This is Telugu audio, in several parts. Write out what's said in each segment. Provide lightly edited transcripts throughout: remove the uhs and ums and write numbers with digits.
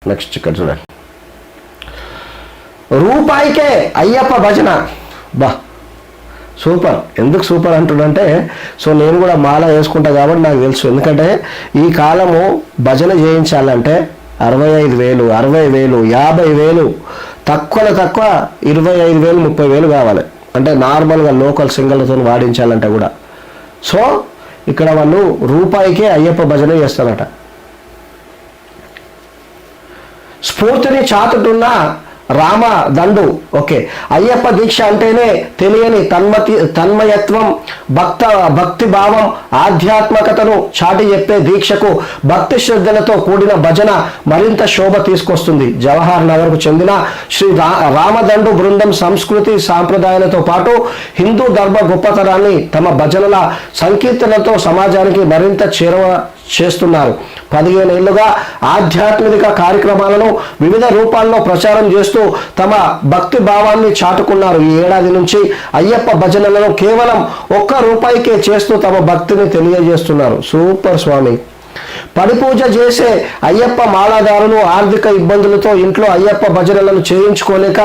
నెక్స్ట్ ఇక్కడ చూడండి, రూపాయికే అయ్యప్ప భజన. బా సూపర్. ఎందుకు సూపర్ అంటుండంటే, సో నేను కూడా మాల వేసుకుంటా కాబట్టి నాకు తెలుసు. ఎందుకంటే ఈ కాలము భజన చేయించాలంటే 65,000, 60,000, 50,000, తక్కువలో తక్కువ 25,000, 30,000 కావాలి. అంటే నార్మల్గా లోకల్ సింగర్లతో వాడించాలంటే కూడా. సో ఇక్కడ వాళ్ళు రూపాయికే అయ్యప్ప భజన చేస్తారట. స్ఫూర్తిని చాటుతున్న రామ దండు. ఓకే, అయ్యప్ప దీక్ష అంటేనే తెలియని తన్మయత్వం, భక్తి భావం, ఆధ్యాత్మికతను చాటి చెప్పే దీక్షకు భక్తి శ్రద్ధలతో కూడిన భజన మరింత శోభ తీసుకొస్తుంది. జవహర్ నగర్కు చెందిన శ్రీ రామదండు బృందం సంస్కృతి సాంప్రదాయాలతో పాటు హిందూ ధర్మ గొప్పతనాన్ని తమ భజనల సంకీర్తనలతో సమాజానికి మరింత చేరువ చేస్తున్నారు. 15 ఏళ్లుగా ఆధ్యాత్మిక కార్యక్రమాలను వివిధ రూపాల్లో ప్రచారం చేస్తూ తమ భక్తి భావాన్ని చాటుకున్నారు. ఈ ఏడాది నుంచి అయ్యప్ప భజనలను కేవలం ₹1 చేస్తూ తమ భక్తిని తెలియజేస్తున్నారు. సూపర్ స్వామి. పడిపూజ చేసే అయ్యప్ప మాలాదారులు ఆర్థిక ఇబ్బందులతో ఇంట్లో అయ్యప్ప భజనలను చేయించుకోలేక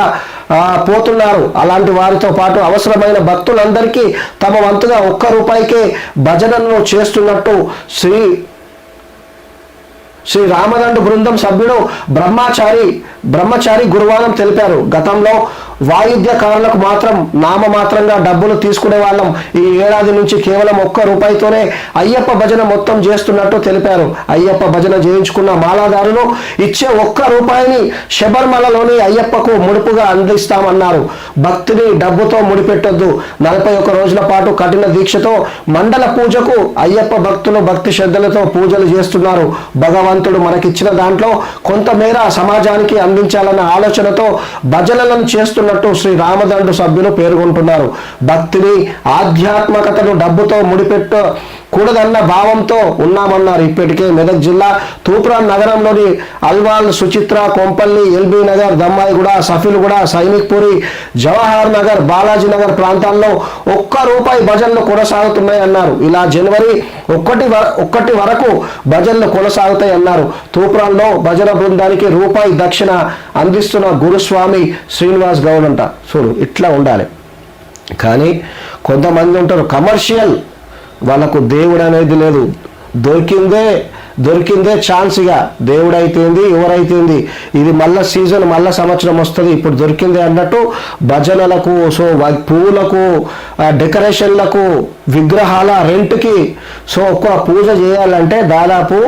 పోతున్నారు. అలాంటి వారితో పాటు అవసరమైన భక్తులందరికీ తమ వంతుగా ₹1 భజనలను చేస్తున్నట్టు శ్రీ రామదండు బృందం సభ్యుడు బ్రహ్మచారి గురువారం తెలిపారు. గతంలో వాయిద్యకారులకు మాత్రం నామమాత్రంగా డబ్బులు తీసుకునే వాళ్ళం. ఈ ఏడాది నుంచి కేవలం ₹1తోనే అయ్యప్ప భజన మొత్తం చేస్తున్నట్టు తెలిపారు. అయ్యప్ప భజన చేయించుకున్న మాలాదారులు ఇచ్చే ₹1 శబరిమలలోని అయ్యప్పకు ముడుపుగా అందిస్తామన్నారు. భక్తిని డబ్బుతో ముడిపెట్టొద్దు. 41 రోజుల పాటు కఠిన దీక్షతో మండల పూజకు అయ్యప్ప భక్తులు భక్తి శ్రద్ధలతో పూజలు చేస్తున్నారు. భగవంతుడు మనకిచ్చిన దాంట్లో కొంతమేర సమాజానికి అందించాలన్న ఆలోచనతో భజనలను చేస్తున్నట్టు శ్రీ రామదండు సభ్యులు పేర్కొంటున్నారు. భక్తిని ఆధ్యాత్మికతను డబ్బుతో ముడిపెట్టకూడదన్న భావంతో ఉన్నామన్నారు. ఇప్పటికే మెదక్ జిల్లా తూప్రాన్ నగరంలోని అల్వాల్, సుచిత్ర, కొంపల్లి, ఎల్బీ నగర్, దమ్మాయిగూడ, సఫీల్గూడ, సైనిక్పురి, జవహర్ నగర్, బాలాజీ నగర్ ప్రాంతాల్లో ₹1 భజనలు కొనసాగుతున్నాయన్నారు. ఇలా జనవరి 1 వరకు భజనలు కొనసాగుతాయన్నారు. తూప్రాన్లో భజన బృందానికి ₹1 దక్షిణ అందిస్తున్న గురుస్వామి శ్రీనివాస్ గౌడ్ అంట. చూడు, ఇట్లా ఉండాలి. కానీ కొంతమంది ఉంటారు కమర్షియల్, వాళ్ళకు దేవుడు అనేది లేదు. దొరికిందే ఛాన్స్గా దేవుడైతేంది ఎవరైతేంది, ఇది మళ్ళా సీజన్, మళ్ళా సంవత్సరం వస్తుంది, ఇప్పుడు దొరికిందే అన్నట్టు భజనలకు, సో పూలకు, డెకరేషన్లకు, విగ్రహాల రెంట్కి, సో ఒక్క పూజ చేయాలంటే దాదాపు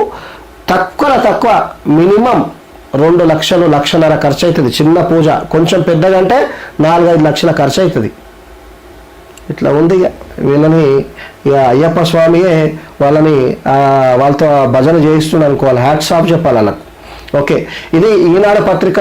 తక్కువ మినిమం 2 లక్షలు, 1.5 లక్షలు ఖర్చు అవుతుంది. చిన్న పూజ, కొంచెం పెద్దగా అంటే 4-5 లక్షల ఖర్చు అవుతుంది. ఇట్లా ఉంది. వీళ్ళని అయ్యప్ప స్వామియే వాళ్ళతో భజన చేయిస్తున్నాను అనుకోవాలి. హ్యాట్స్ ఆఫ్ చెప్పాలి వాళ్ళకు. ఓకే, ఇది ఈనాడు పత్రిక.